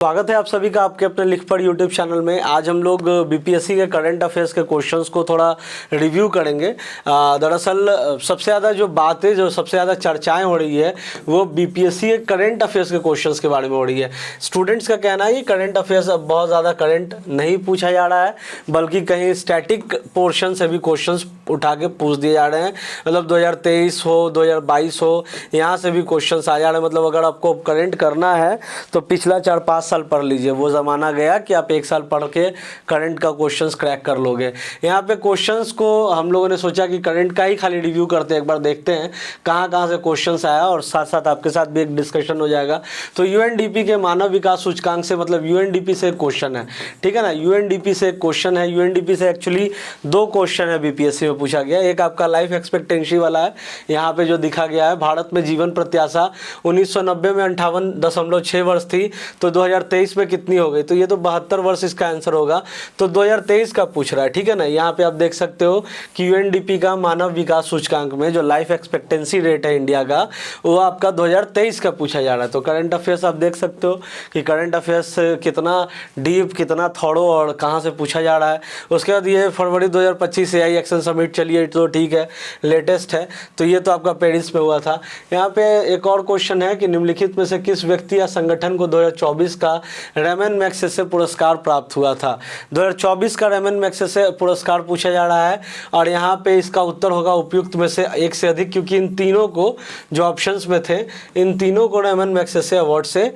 स्वागत है आप सभी का आपके अपने लिख पढ़ यूट्यूब चैनल में। आज हम लोग बीपीएससी के करंट अफेयर्स के क्वेश्चंस को थोड़ा रिव्यू करेंगे। दरअसल सबसे ज़्यादा जो बात है, जो सबसे ज़्यादा चर्चाएं हो रही है वो बीपीएससी के करंट अफेयर्स के क्वेश्चंस के बारे में हो रही है। स्टूडेंट्स का कहना है कि करंट अफेयर्स अब बहुत ज़्यादा करंट नहीं पूछा जा रहा है, बल्कि कहीं स्टैटिक पोर्शन से भी क्वेश्चन उठा के पूछ दिए जा रहे हैं। मतलब 2023 हो 2022 हो, यहाँ से भी क्वेश्चन आ जा रहे हैं। मतलब अगर आपको करंट करना है तो पिछला 4-5 साल पढ़ लीजिए। वो ज़माना गया कि आप 1 साल पढ़ के करंट का क्वेश्चंस क्रैक कर लोगे। यहाँ पे क्वेश्चंस को हम लोगों ने सोचा कि करंट का ही खाली रिव्यू करते हैं, एक बार देखते हैं कहाँ से क्वेश्चंस आया, और साथ साथ आपके साथ भी एक डिस्कशन हो जाएगा। तो यूएनडीपी के मानव विकास सूचकांक से, मतलब यूएनडीपी से एक क्वेश्चन है, ठीक है ना। यूएनडीपी से एक क्वेश्चन है। यूएनडीपी से एक्चुअली 2 क्वेश्चन है बीपीएससी में पूछा गया। एक आपका लाइफ एक्सपेक्टेंसी वाला है, यहाँ पे जो दिखा गया है भारत में जीवन प्रत्याशा 1990 में 58.6 वर्ष थी, तो 2023 में कितनी हो गई, तो ये तो 72 वर्ष इसका आंसर होगा। तो 2023 का पूछ रहा है, ठीक है ना। यहाँ पे आप देख सकते हो कि यूएनडीपी का मानव विकास सूचकांक में जो लाइफ एक्सपेक्टेंसी रेट है इंडिया का, वो आपका 2023 का पूछा जा रहा है। तो करंट अफेयर्स आप देख सकते हो कि करंट अफेयर्स कितना डीप, कितना थॉरो और कहाँ से पूछा जा रहा है। उसके बाद ये फरवरी 2025 AI एक्शन समिट चलिए, तो ठीक है, लेटेस्ट है। तो ये तो आपका पेरिस में हुआ था। यहाँ पे एक और क्वेश्चन है कि निम्नलिखित में से किस व्यक्ति या संगठन को 2024 का रेमन मैग्सेसे पुरस्कार प्राप्त हुआ था। 2024 का रेमन मैग्सेसे पुरस्कार पूछा जा रहा है, और यहाँ पे इसका उत्तर होगा उपयुक्त में से एक से अधिक, क्योंकि इन तीनों को जो ऑप्शंस में थे, इन तीनों को रेमन मैग्सेसे अवार्ड से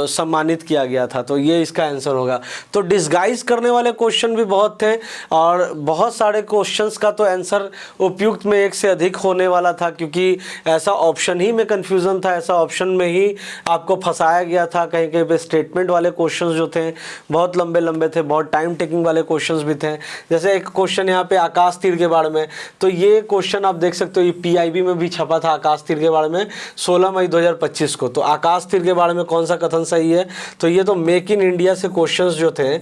सम्मानित किया गया था। तो ये इसका आंसर होगा। तो डिस्गाइज करने वाले क्वेश्चन भी बहुत थे, और बहुत सारे क्वेश्चंस का तो आंसर उपयुक्त में एक से अधिक होने वाला था, क्योंकि ऐसा ऑप्शन ही में कन्फ्यूज़न था, ऐसा ऑप्शन में ही आपको फंसाया गया था। कहीं कहीं पे स्टेटमेंट वाले क्वेश्चंस जो थे बहुत लंबे लंबे थे, बहुत टाइम टेकिंग वाले क्वेश्चंस भी थे। जैसे एक क्वेश्चन यहाँ पे आकाश तीर के बारे में, तो ये क्वेश्चन आप देख सकते हो, ये पीआईबी में भी छपा था आकाश तीर के बारे में 16 मई 2025 को। तो आकाश तीर के बारे में कौन सा कथन सही है, तो ये तो मेक इन इंडिया से क्वेश्चंस जो थे,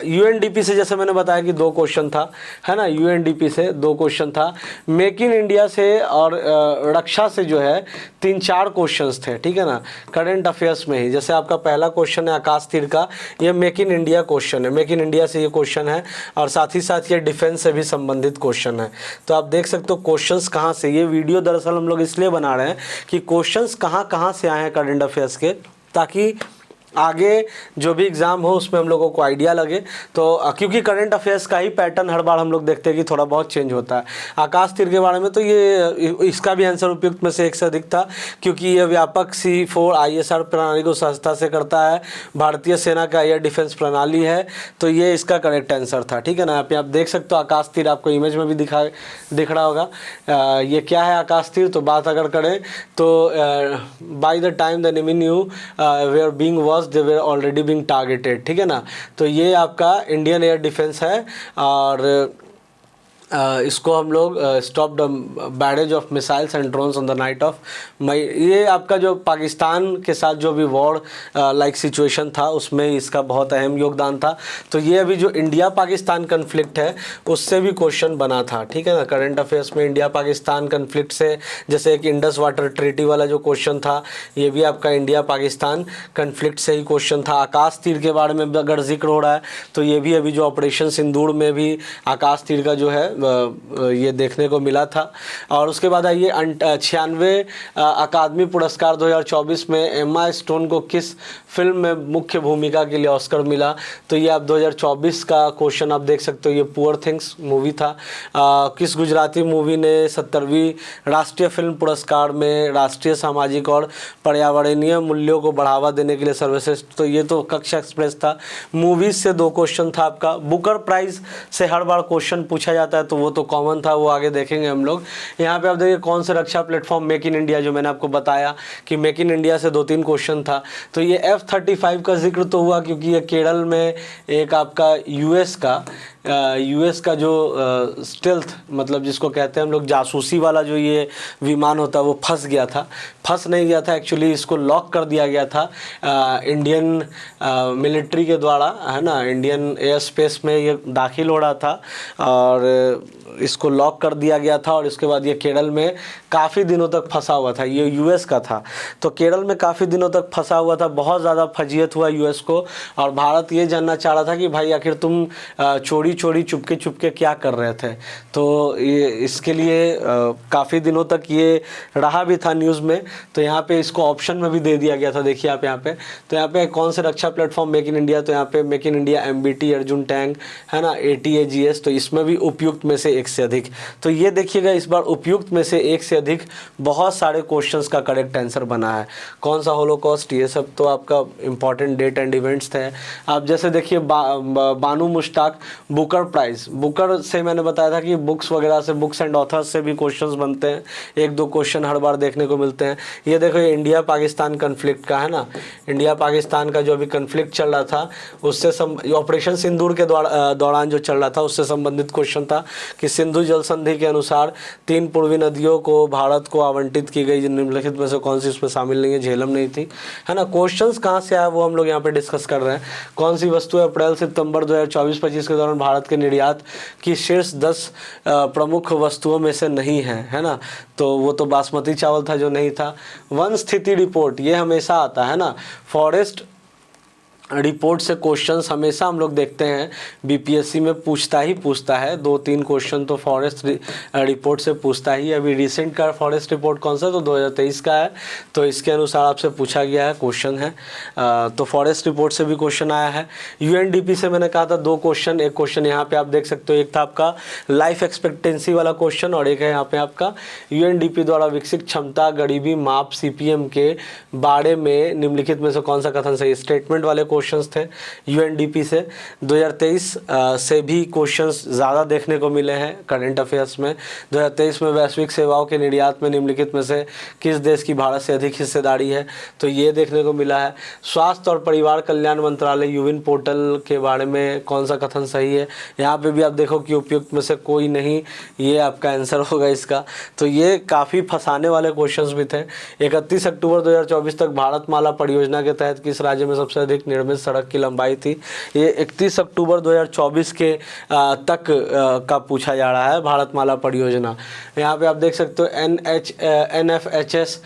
यूएनडीपी से जैसे मैंने बताया कि 2 क्वेश्चन था, है ना। यूएनडीपी से 2 क्वेश्चन था, मेक इन इंडिया से और रक्षा से जो है 3-4 क्वेश्चंस थे, ठीक है ना, करंट अफेयर्स में ही। जैसे आपका पहला क्वेश्चन है आकाश तीर का, ये मेक इन इंडिया क्वेश्चन है, मेक इन इंडिया से ये क्वेश्चन है, और साथ ही साथ ये डिफेंस से भी संबंधित क्वेश्चन है। तो आप देख सकते हो क्वेश्चंस कहाँ से, ये वीडियो दरअसल हम लोग इसलिए बना रहे हैं कि क्वेश्चंस कहाँ से आए हैं करंट अफेयर्स के, ताकि आगे जो भी एग्ज़ाम हो उसमें हम लोगों को आइडिया लगे। तो क्योंकि करंट अफेयर्स का ही पैटर्न हर बार हम लोग देखते हैं कि थोड़ा बहुत चेंज होता है। आकाश तीर के बारे में तो ये इसका भी आंसर उपयुक्त में से एक से अधिक था, क्योंकि ये व्यापक C4 ISR प्रणाली को सहजता से करता है, भारतीय सेना का एयर डिफेंस प्रणाली है। तो ये इसका करेक्ट आंसर था, ठीक है ना। आप देख सकते हो आकाश तीर, आपको इमेज में भी दिख रहा होगा। ये क्या है आकाश तीर, तो बात अगर करें तो by the time the enemy knew where being was they were already being targeted, ठीक है ना। तो ये आपका इंडियन एयर डिफेंस है, और इसको हम लोग stop the barrage of missiles and drones on the night of May. ये आपका जो पाकिस्तान के साथ जो भी वॉर लाइक सिचुएशन था, उसमें इसका बहुत अहम योगदान था। तो ये अभी जो इंडिया पाकिस्तान कन्फ्लिक्ट है उससे भी क्वेश्चन बना था, ठीक है ना। करंट अफेयर्स में इंडिया पाकिस्तान कन्फ्लिक्ट से, जैसे एक इंडस वाटर ट्रीटी वाला जो क्वेश्चन था, ये भी आपका इंडिया पाकिस्तान कन्फ्लिक्ट से ही क्वेश्चन था। आकाश तीर के बारे में अगर जिक्र हो रहा है तो ये भी अभी जो ऑपरेशन सिंदूर में भी आकाश तीर का जो है ये देखने को मिला था। और उसके बाद आइए 96वें अकादमी पुरस्कार 2024 में एम्मा स्टोन को किस फिल्म में मुख्य भूमिका के लिए ऑस्कर मिला। तो ये आप 2024 का क्वेश्चन आप देख सकते हो, ये पुअर थिंग्स मूवी था। किस गुजराती मूवी ने 70वीं राष्ट्रीय फिल्म पुरस्कार में राष्ट्रीय सामाजिक और पर्यावरणीय मूल्यों को बढ़ावा देने के लिए सर्वश्रेष्ठ, तो ये तो कक्षा एक्सप्रेस था। मूवीज से 2 क्वेश्चन था आपका। बुकर प्राइज से हर बार क्वेश्चन पूछा जाता है, तो वो तो कॉमन था, वो आगे देखेंगे हम लोग। यहाँ पे आप देखिए कौन से रक्षा प्लेटफॉर्म, मेक इन इंडिया, जो मैंने आपको बताया कि मेक इन इंडिया से 2-3 क्वेश्चन था। तो ये F-35 का जिक्र तो हुआ, क्योंकि ये केरल में एक आपका US का यूएस का जो स्टेल्थ मतलब जिसको कहते हैं हम लोग जासूसी वाला जो ये विमान होता है वो फंस गया था। फंस नहीं गया था एक्चुअली, इसको लॉक कर दिया गया था इंडियन मिलिट्री के द्वारा, है ना। इंडियन एयर स्पेस में ये दाखिल हो रहा था और इसको लॉक कर दिया गया था और इसके बाद ये केरल में काफ़ी दिनों तक फंसा हुआ था। ये यूएस का था, तो केरल में काफ़ी दिनों तक फंसा हुआ था। बहुत ज़्यादा फजीयत हुआ यूएस को और भारत ये जानना चाह रहा था कि भाई आखिर तुम चोरी चोरी चुपके चुपके क्या कर रहे थे। तो ये इसके लिए काफ़ी दिनों तक ये रहा भी था न्यूज़ में। तो यहाँ पे इसको ऑप्शन में भी दे दिया गया था, देखिए आप यहाँ पे। तो यहाँ पे कौन से रक्षा प्लेटफॉर्म मेक इन इंडिया, तो यहाँ पे make in India MBT Arjun tank, है ना, ATAGS। तो इसमें भी उपयुक्त में से एक से अधिक। तो ये देखिएगा इस बार उपयुक्त में से एक से अधिक बहुत सारे क्वेश्चंस का करेक्ट आंसर बना है। कौन सा होलोकॉस्ट, ये सब तो आपका इंपॉर्टेंट डेट एंड इवेंट्स थे। आप जैसे देखिए बानू मुश्ताक बुकर प्राइज़, बुकर से मैंने बताया था कि बुक्स वगैरह से, बुक्स एंड ऑथर्स से भी क्वेश्चंस बनते हैं, एक दो क्वेश्चन हर बार देखने को मिलते हैं। ये देखो ये इंडिया पाकिस्तान कन्फ्लिक्ट का है ना, इंडिया पाकिस्तान का जो अभी कन्फ्लिक्ट चल रहा था उससे ऑपरेशन सिंदूर के दौरान जो चल रहा था उससे संबंधित क्वेश्चन था कि सिंधु जल संधि के अनुसार 3 पूर्वी नदियों को भारत को आवंटित की गई, निम्नलिखित में से कौन सी इसमें शामिल नहीं है, झेलम नहीं थी, है ना। क्वेश्चंस कहाँ से आया वो हम लोग यहाँ पे डिस्कस कर रहे हैं। कौन सी वस्तु अप्रैल सितंबर 2024-25 के दौरान भारत के निर्यात की शीर्ष 10 प्रमुख वस्तुओं में से नहीं है ना। तो वो तो बासमती चावल था जो नहीं था। वन स्थिति रिपोर्ट ये हमेशा आता है ना, फॉरेस्ट रिपोर्ट से क्वेश्चंस हमेशा हम लोग देखते हैं बीपीएससी में पूछता है। 2-3 क्वेश्चन तो फॉरेस्ट रिपोर्ट से पूछता ही। अभी रिसेंट का फॉरेस्ट रिपोर्ट कौन सा, तो 2023 का है, तो इसके अनुसार आपसे पूछा गया है, क्वेश्चन है। तो फॉरेस्ट रिपोर्ट से भी क्वेश्चन आया है। यूएनडीपी से मैंने कहा था 2 क्वेश्चन, एक क्वेश्चन यहाँ पे आप देख सकते हो, एक था आपका लाइफ एक्सपेक्टेंसी वाला क्वेश्चन और एक है यहाँ पे आपका यूएनडीपी द्वारा विकसित क्षमता गरीबी माप CPM के बारे में निम्नलिखित में से कौन सा कथन सही। स्टेटमेंट वाले क्वेश्चंस थे यूएनडीपी से। 2023 से भी क्वेश्चंस ज़्यादा देखने को मिले हैं करंट अफेयर्स में। 2023 में वैश्विक सेवाओं के निर्यात में निम्नलिखित में से किस देश की भारत से अधिक हिस्सेदारी है, तो ये देखने को मिला है। स्वास्थ्य और परिवार कल्याण मंत्रालय यूविन पोर्टल के बारे में कौन सा कथन सही है। यहाँ पे भी आप देखो कि उपयुक्त में से कोई नहीं, ये आपका आंसर होगा इसका। तो ये काफ़ी फंसाने वाले क्वेश्चंस भी थे। 31 अक्टूबर 2024 तक भारतमाला परियोजना के तहत किस राज्य में सबसे अधिक निर्मित सड़क की लंबाई थी। ये 31 अक्टूबर 2024 के तक का पूछा जा रहा है भारतमाला परियोजना। यहाँ पे आप देख सकते हो NFHS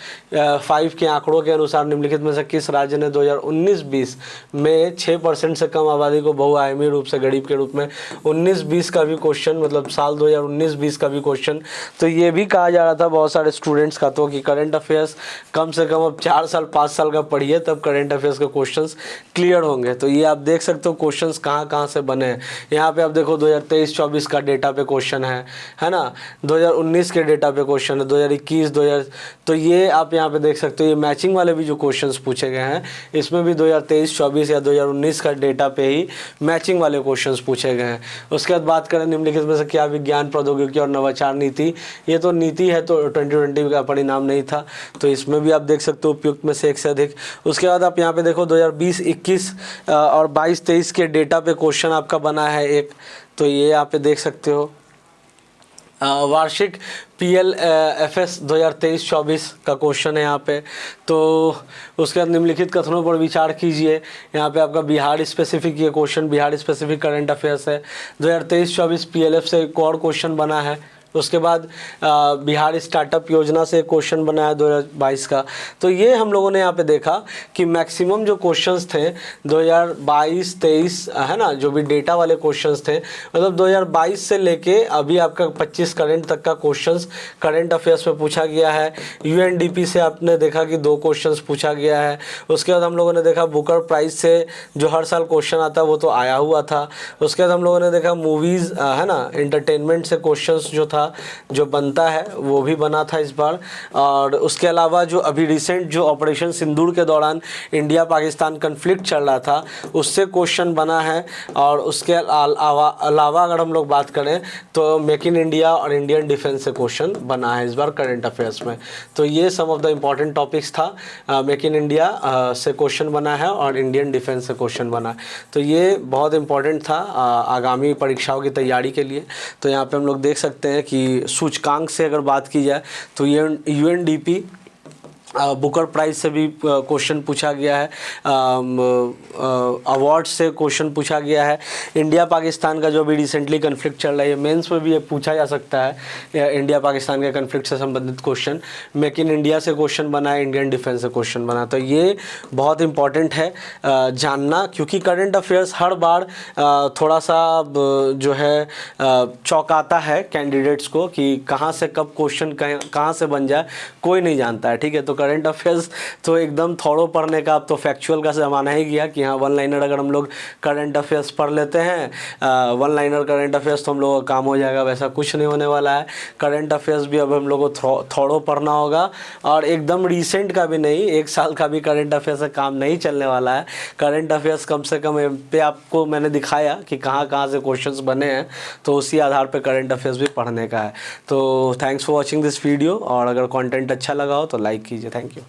5 के आंकड़ों के अनुसार निम्नलिखित में से किस राज्य ने 2019-20 में 6% से कम आबादी को बहुआयामी रूप से गरीब के रूप में, 19-20 का भी क्वेश्चन, मतलब साल 2019-20 का भी क्वेश्चन। तो ये भी कहा जा रहा था बहुत सारे स्टूडेंट्स का तो कि करंट अफेयर्स कम से कम अब 4 साल 5 साल का पढ़िए तब करंट अफेयर्स के क्वेश्चंस क्लियर होंगे। तो ये आप देख सकते हो क्वेश्चंस कहाँ से बने हैं। यहाँ पे आप देखो 2023-24 का डेटा पे क्वेश्चन है ना, 2019 के डेटा पे क्वेश्चन है, 2021 2000, तो ये आप यहाँ पे देख सकते हो। ये मैचिंग वाले भी जो क्वेश्चंस पूछे गए हैं इसमें भी 2023-24 या 2019 का डेटा पे ही मैचिंग वाले क्वेश्चंस पूछे गए हैं। उसके बाद बात करें निम्नलिखित में से क्या विज्ञान प्रौद्योगिकी और नवाचार नीति, ये तो नीति है तो 2020 का परिणाम नहीं था, तो इसमें भी आप देख सकते हो उपयुक्त में से एक से अधिक। उसके बाद आप यहाँ पे देखो 2020-21 और 22-23 के डेटा पे क्वेश्चन आपका बना है एक, तो ये यहाँ पे देख सकते हो। वार्षिक PLFS 2023-24 का क्वेश्चन है यहाँ पे। तो उसके बाद निम्नलिखित कथनों पर विचार कीजिए। यहाँ पे आपका बिहार स्पेसिफिक ये question, Bihar specific current affairs है। 2023-24 PLF से एक और क्वेश्चन बना है। उसके बाद बिहार स्टार्टअप योजना से क्वेश्चन बना है 2022 का। तो ये हम लोगों ने यहाँ पे देखा कि मैक्सिमम जो क्वेश्चंस थे 2022-23 है ना, जो भी डेटा वाले क्वेश्चंस थे, मतलब 2022 से लेके अभी आपका 25 करंट तक का क्वेश्चंस करंट अफेयर्स में पूछा गया है। यूएनडीपी से आपने देखा कि 2 क्वेश्चंस पूछा गया है। उसके बाद हम लोगों ने देखा बुकर प्राइज से जो हर साल क्वेश्चन आता है वो तो आया हुआ था। उसके बाद हम लोगों ने देखा मूवीज़ है ना, एंटरटेनमेंट से क्वेश्चंस जो था का जो बनता है वो भी बना था इस बार। और उसके अलावा जो अभी रिसेंट जो ऑपरेशन सिंदूर के दौरान इंडिया पाकिस्तान कन्फ्लिक्ट चल रहा था उससे क्वेश्चन बना है। और उसके अलावा अगर हम लोग बात करें तो मेक इन इंडिया और इंडियन डिफेंस से क्वेश्चन बना है इस बार करंट अफेयर्स में। तो ये सम ऑफ द इम्पॉर्टेंट टॉपिक्स था। मेक इन इंडिया से क्वेश्चन बना है और इंडियन डिफेंस से क्वेश्चन बना है। तो ये बहुत इम्पॉर्टेंट था आगामी परीक्षाओं की तैयारी के लिए। तो यहाँ पे हम लोग देख सकते हैं कि सूचकांक से अगर बात की जाए तो ये UNDP बुकर प्राइज़ से भी क्वेश्चन पूछा गया है, अवार्ड से क्वेश्चन पूछा गया है। इंडिया पाकिस्तान का जो भी रिसेंटली कन्फ्लिक्ट चल रहा है मेंस में भी ये पूछा जा सकता है, इंडिया पाकिस्तान के कन्फ्लिक्ट से संबंधित क्वेश्चन। मेक इन इंडिया से क्वेश्चन बना है, इंडियन डिफेंस से क्वेश्चन बना। तो ये बहुत इंपॉर्टेंट है जानना, क्योंकि करंट अफेयर्स हर बार थोड़ा सा जो है चौंकाता है कैंडिडेट्स को कि कहाँ से कब क्वेश्चन कहाँ से बन जाए कोई नहीं जानता है। ठीक है, तो करंट अफेयर्स तो एकदम थोड़ो पढ़ने का अब तो फैक्चुअल का ज़माना ही गया कि हाँ वन लाइनर अगर हम लोग करंट अफेयर्स पढ़ लेते हैं, वन लाइनर करंट अफेयर्स तो हम लोगों का काम हो जाएगा, वैसा कुछ नहीं होने वाला है। करंट अफेयर्स भी अब हम लोग को थोड़ो पढ़ना होगा, और एकदम रिसेंट का भी नहीं, 1 साल का भी करंट अफेयर्स से काम नहीं चलने वाला है। करंट अफेयर्स कम से कम पे आपको मैंने दिखाया कि कहाँ कहाँ से क्वेश्चंस बने हैं, तो उसी आधार पर करंट अफेयर्स भी पढ़ने का है। तो thanks for watching this video, और अगर कंटेंट अच्छा लगा हो तो लाइक कीजिए। Thank you.